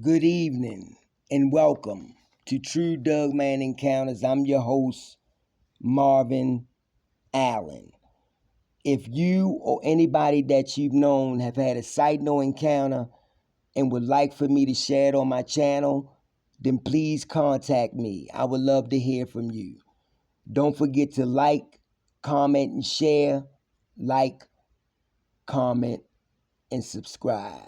Good evening and welcome to True Dougman Encounters. I'm your host, Marvin Allen. If you or anybody that you've known have had a signal encounter and would like for me to share it on my channel, then please contact me. I would love to hear from you. Don't forget to like, comment, and share. Like, comment, and subscribe.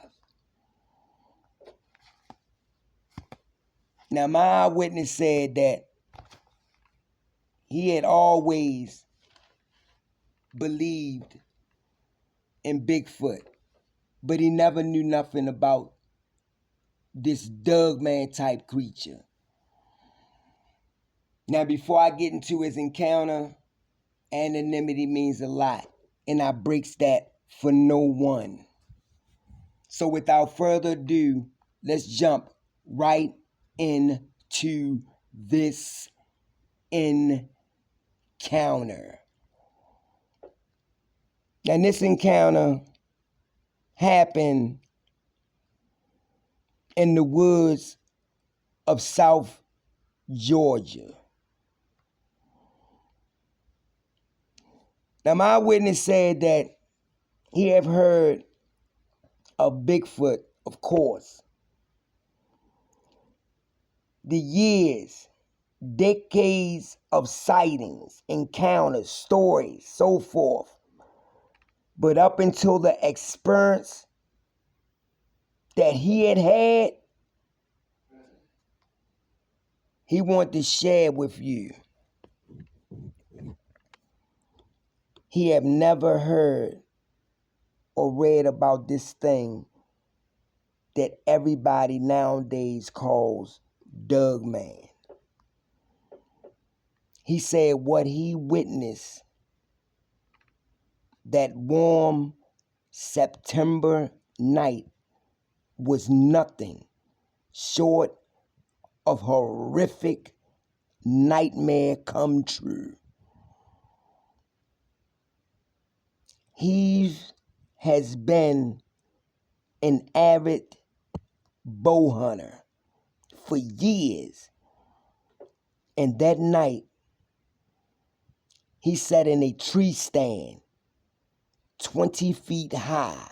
Now, my eyewitness said that he had always believed in Bigfoot, but he never knew nothing about this Dougman type creature. Now, before I get into his encounter, anonymity means a lot, and I breaks that for no one. So without further ado, let's jump right into this encounter. And this encounter happened in the woods of South Georgia. Now, my witness said that he have heard of Bigfoot, of course. The years, decades of sightings, encounters, stories, so forth. But up until the experience that he had, he wanted to share with you. He have never heard or read about this thing that everybody nowadays calls Dougman. He said what he witnessed that warm September night was nothing short of horrific nightmare come true. He has been an avid bow hunter for years, and that night he sat in a tree stand 20 feet high.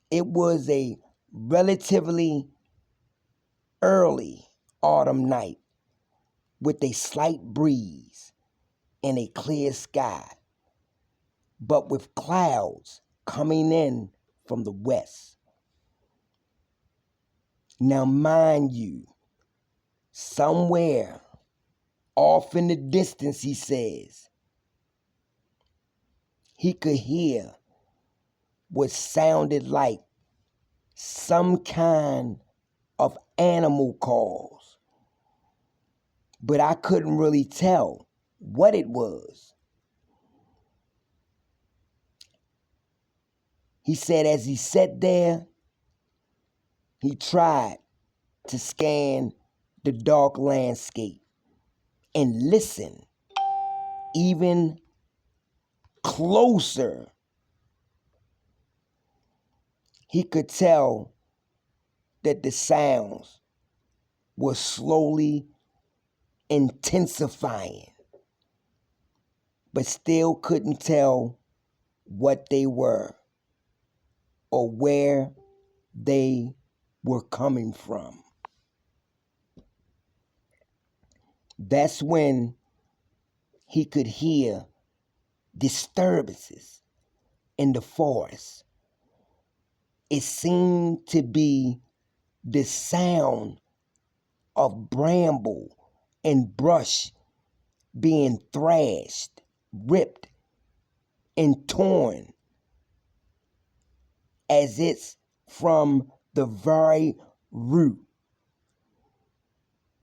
It was a relatively early autumn night with a slight breeze and a clear sky, but with clouds coming in from the west. Now, mind you, somewhere off in the distance, he says, he could hear what sounded like some kind of animal calls, but I couldn't really tell what it was. He said as he sat there, he tried to scan the dark landscape and listen even closer. He could tell that the sounds were slowly intensifying, but still couldn't tell what they were or where they were coming from. That's when he could hear disturbances in the forest. It seemed to be the sound of bramble and brush being thrashed, ripped, and torn as it's from the very root.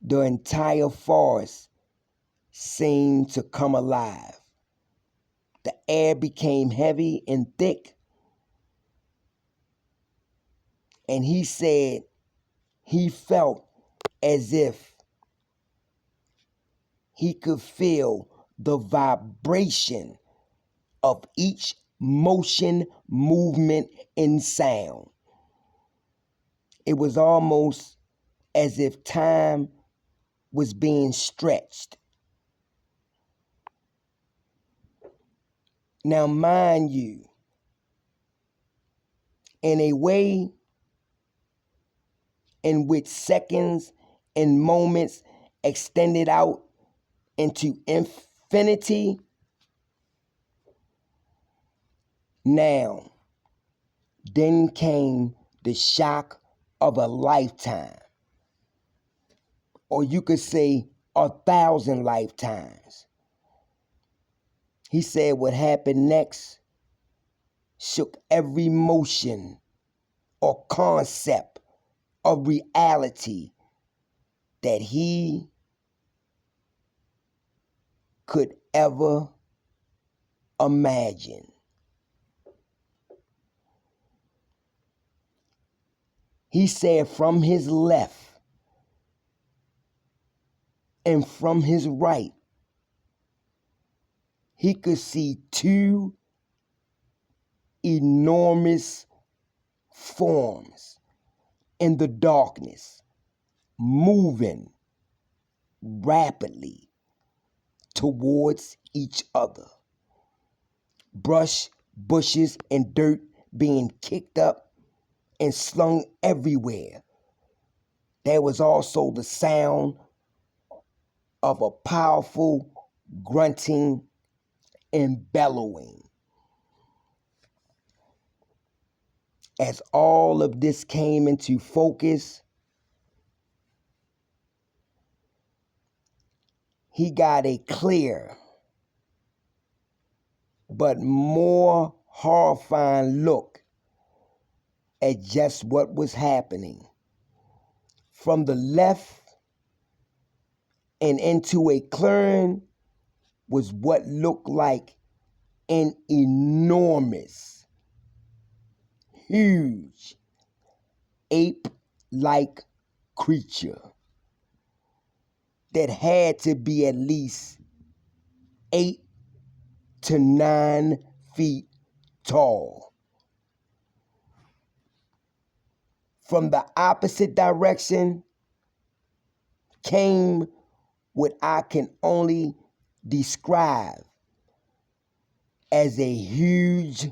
The entire forest seemed to come alive. The air became heavy and thick, and he said he felt as if he could feel the vibration of each motion, movement, and sound. It was almost as if time was being stretched. Now, mind you, in a way in which seconds and moments extended out into infinity, now, then came the shock of a lifetime, or you could say 1,000 lifetimes. He said what happened next shook every motion or concept of reality that he could ever imagine. He said from his left and from his right, he could see two enormous forms in the darkness moving rapidly towards each other. Brush, bushes, and dirt being kicked up and slung everywhere. There was also the sound of a powerful grunting and bellowing. As all of this came into focus, he got a clear but more horrifying look at just what was happening. From the left and into a clearing was what looked like an enormous, huge, ape-like creature that had to be at least 8 to 9 feet tall. From the opposite direction came what I can only describe as a huge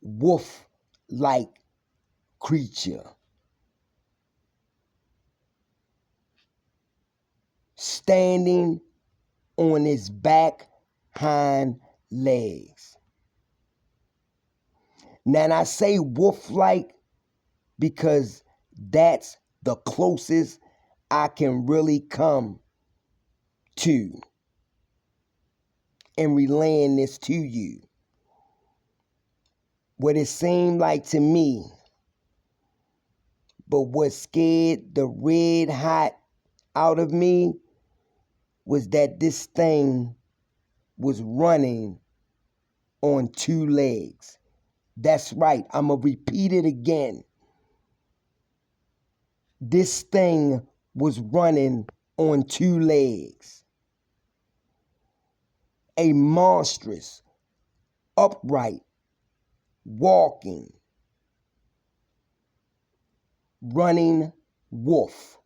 wolf-like creature, standing on its back hind legs. Now, I say wolf-like because that's the closest I can really come to in relaying this to you. What it seemed like to me, but what scared the red hot out of me was that this thing was running on 2 legs. That's right, I'm going to repeat it again. This thing was running on 2 legs. A monstrous, upright, walking, running wolf.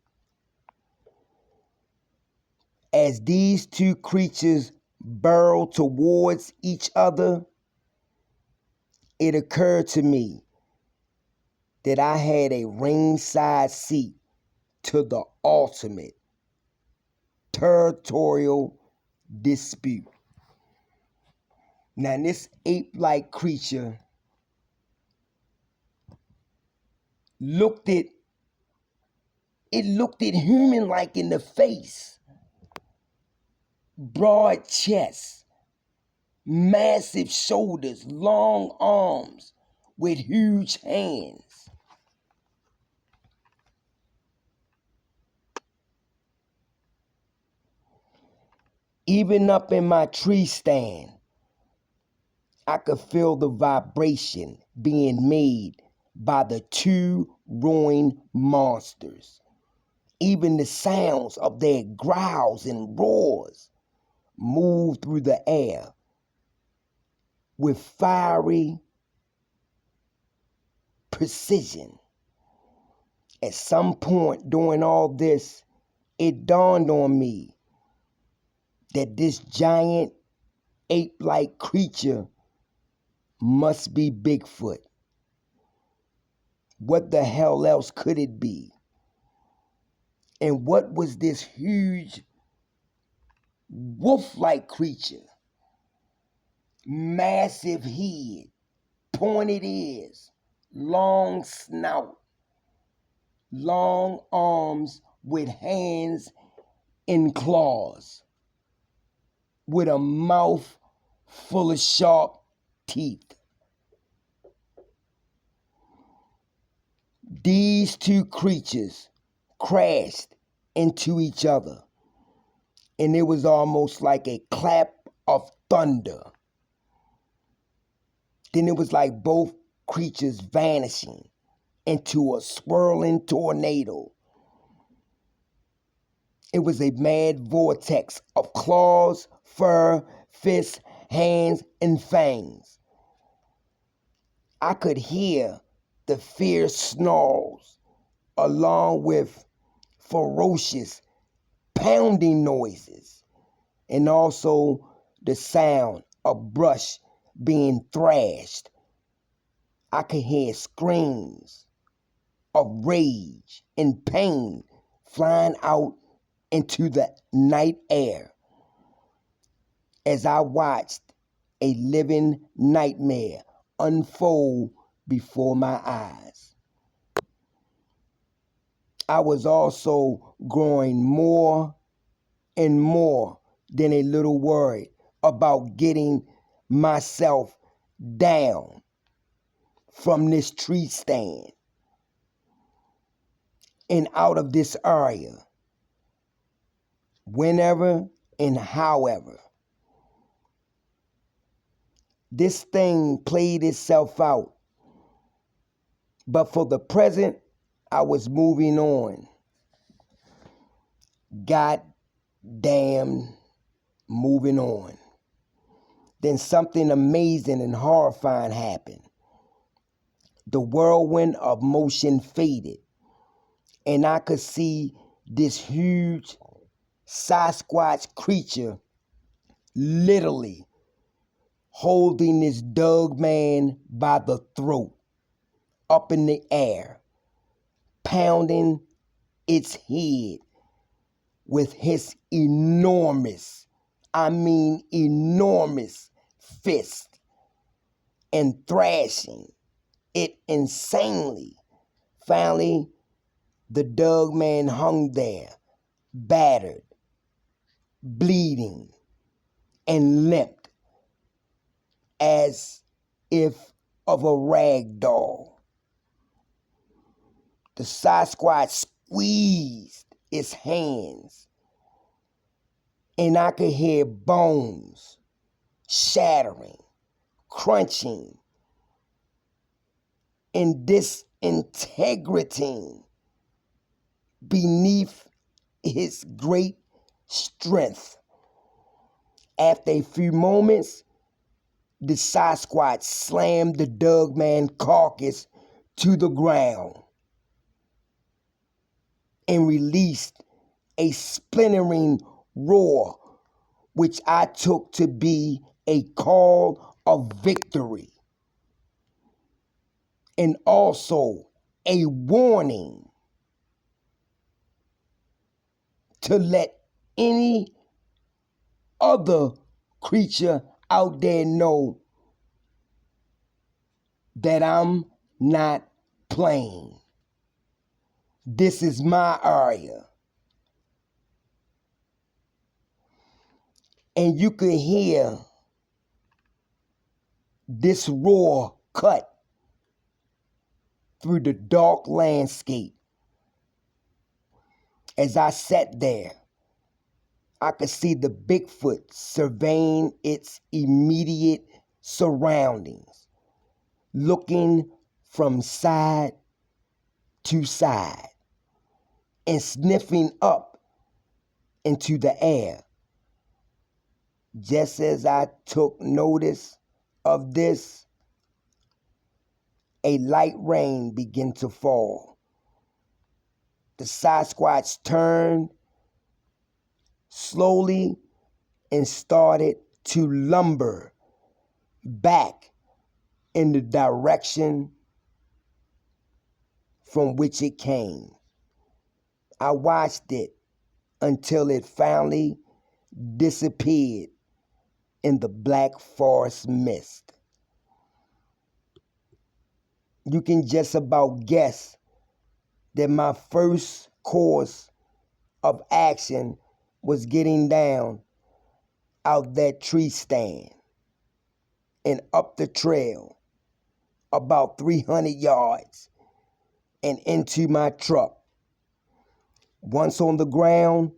As these 2 creatures burrowed towards each other, it occurred to me that I had a ringside seat to the ultimate territorial dispute. Now, this ape-like creature looked at human-like in the face. Broad chest, massive shoulders, long arms with huge hands. Even up in my tree stand, I could feel the vibration being made by the 2 roaring monsters. Even the sounds of their growls and roars moved through the air with fiery precision. At some point during all this, it dawned on me that this giant ape-like creature must be Bigfoot. What the hell else could it be? And what was this huge wolf-like creature? Massive head, pointed ears, long snout, long arms with hands and claws, with a mouth full of sharp teeth. These two creatures crashed into each other, and it was almost like a clap of thunder. Then it was like both creatures vanishing into a swirling tornado. It was a mad vortex of claws, fur, fists, hands, and fangs. I could hear the fierce snarls along with ferocious pounding noises, and also the sound of brush being thrashed. I could hear screams of rage and pain flying out into the night air as I watched a living nightmare unfold before my eyes. I was also growing more and more than a little worried about getting myself down from this tree stand and out of this area, whenever and however. This thing played itself out, but for the present, I was moving on. God damn, moving on. Then something amazing and horrifying happened. The whirlwind of motion faded, and I could see this huge Sasquatch creature literally holding this Doug man by the throat up in the air, pounding its head with his enormous fist and thrashing it insanely. Finally, the Doug man hung there, battered, bleeding, and limped as if of a rag doll. The Sasquatch squeezed its hands, and I could hear bones shattering, crunching, and disintegrating beneath his great strength. After a few moments, the Sasquatch slammed the Doug man carcass to the ground and released a splintering roar, which I took to be a call of victory, and also a warning to let any other creature out there know that I'm not playing. This is my area. And you could hear this roar cut through the dark landscape. As I sat there, I could see the Bigfoot surveying its immediate surroundings, looking from side to side and sniffing up into the air. Just as I took notice of this, a light rain began to fall, the Sasquatch turned slowly and started to lumber back in the direction from which it came. I watched it until it finally disappeared in the black forest mist. You can just about guess that my first course of action was getting down out that tree stand and up the trail about 300 yards and into my truck. Once on the ground,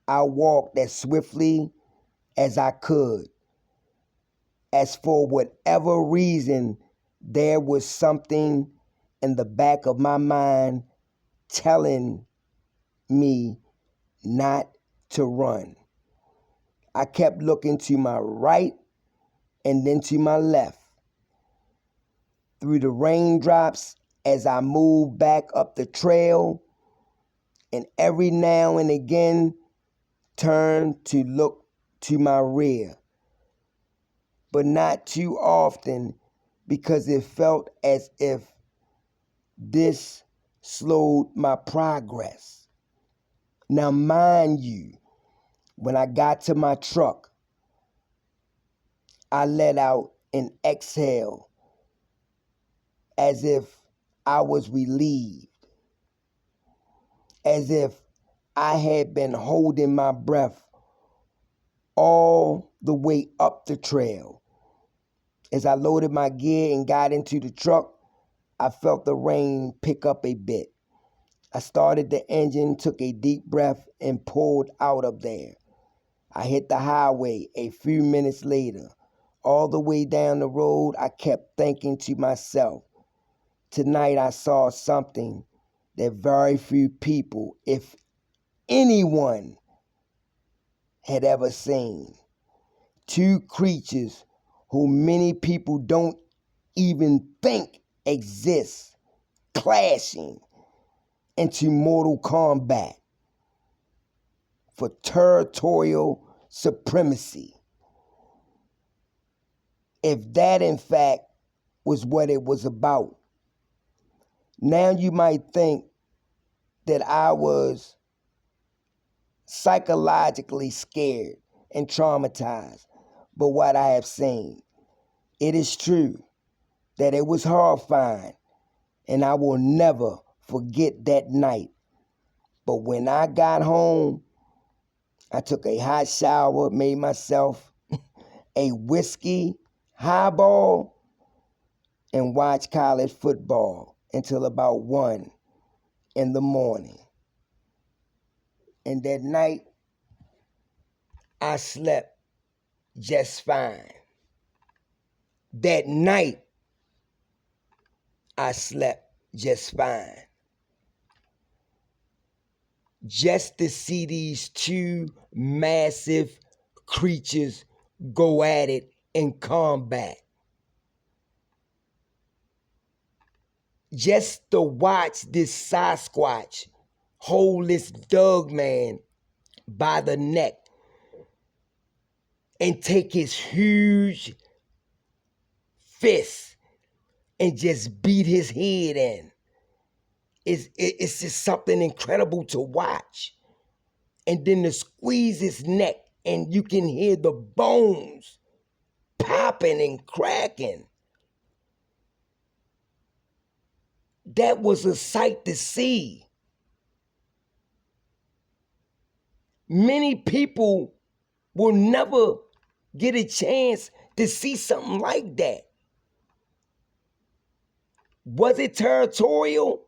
I walked as swiftly as I could. As for whatever reason, there was something in the back of my mind telling me not to run. I kept looking to my right and then to my left. Through the raindrops as I moved back up the trail, and every now and again turned to look to my rear. But not too often, because it felt as if this slowed my progress. Now, mind you, when I got to my truck, I let out an exhale as if I was relieved, as if I had been holding my breath all the way up the trail. As I loaded my gear and got into the truck, I felt the rain pick up a bit. I started the engine, took a deep breath, and pulled out of there. I hit the highway a few minutes later. All the way down the road, I kept thinking to myself, tonight I saw something that very few people, if anyone, had ever seen. Two creatures who many people don't even think exist, clashing into mortal combat for territorial supremacy. If that in fact was what it was about. Now you might think that I was psychologically scared and traumatized by what I have seen. It is true that it was horrifying, and I will never forget that night. But when I got home, I took a hot shower, made myself a whiskey highball, and watched college football until about 1 in the morning. And that night, I slept just fine. That night, I slept just fine. Just to see these two massive creatures go at it in combat. Just to watch this Sasquatch hold this Doug man by the neck and take his huge fist and just beat his head in. It's just something incredible to watch. And then to squeeze his neck and you can hear the bones popping and cracking. That was a sight to see. Many people will never get a chance to see something like that. Was it territorial?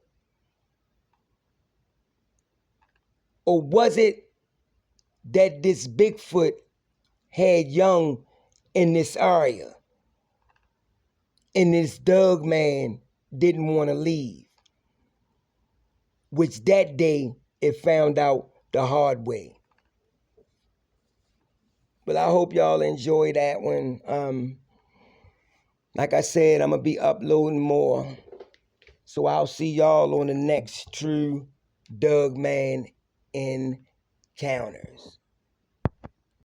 Or was it that this Bigfoot had young in this area and this Doug man didn't want to leave? Which that day it found out the hard way. But I hope y'all enjoy that one. Like I said, I'm going to be uploading more. So I'll see y'all on the next True Doug Man Encounters.